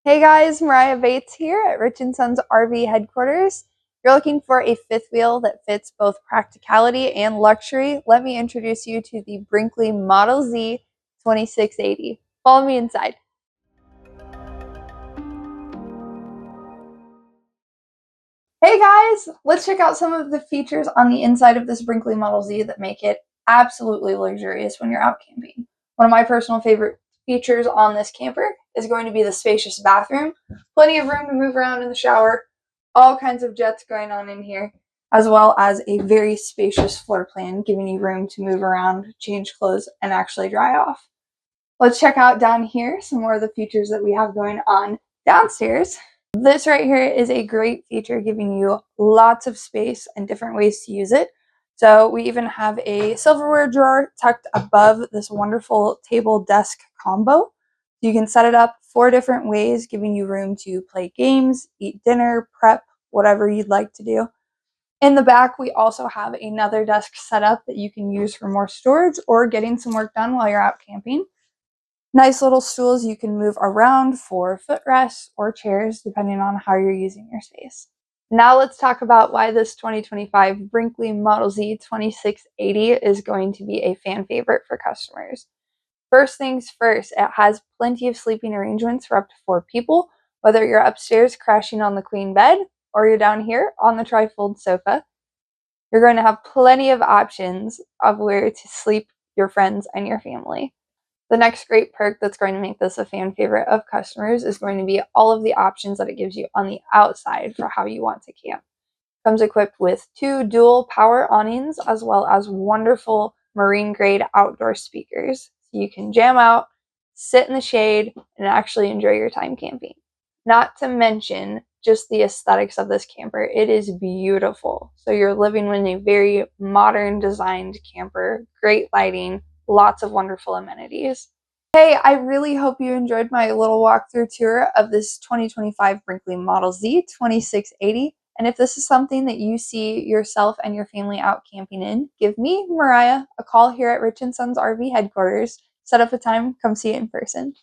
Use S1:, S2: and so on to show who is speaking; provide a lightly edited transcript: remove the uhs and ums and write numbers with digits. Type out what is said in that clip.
S1: Hey guys, Mariah Bates here at Rich & Sons RV headquarters. If you're looking for a fifth wheel that fits both practicality and luxury, let me introduce you to the Brinkley Model Z 2680. Follow me inside. Hey guys, let's check out some of the features on the inside of this Brinkley Model Z that make it absolutely luxurious when you're out camping. One of my personal favorite features on this camper is going to be the spacious bathroom. Plenty of room to move around in the shower, all kinds of jets going on in here, as well as a very spacious floor plan, giving you room to move around, change clothes, and actually dry off. Let's check out down here some more of the features that we have going on downstairs. This right here is a great feature, giving you lots of space and different ways to use it. So we even have a silverware drawer tucked above this wonderful table desk combo. You can set it up 4 different ways, giving you room to play games, eat dinner, prep, whatever you'd like to do. In the back, we also have another desk set up that you can use for more storage or getting some work done while you're out camping. Nice little stools you can move around for footrests or chairs, depending on how you're using your space. Now let's talk about why this 2025 Brinkley Model Z 2680 is going to be a fan favorite for customers. First things first, it has plenty of sleeping arrangements for up to 4 people, whether you're upstairs crashing on the queen bed or you're down here on the trifold sofa. You're going to have plenty of options of where to sleep your friends and your family. The next great perk that's going to make this a fan favorite of customers is going to be all of the options that it gives you on the outside for how you want to camp. It comes equipped with 2 dual power awnings as well as wonderful marine grade outdoor speakers. So you can jam out, sit in the shade, and actually enjoy your time camping. Not to mention just the aesthetics of this camper. It is beautiful. So you're living in a very modern designed camper, great lighting, lots of wonderful amenities. Hey, I really hope you enjoyed my little walkthrough tour of this 2025 Brinkley Model Z 2680. And if this is something that you see yourself and your family out camping in, give me, Mariah, a call here at Rich & Sons RV headquarters. Set up a time, come see it in person.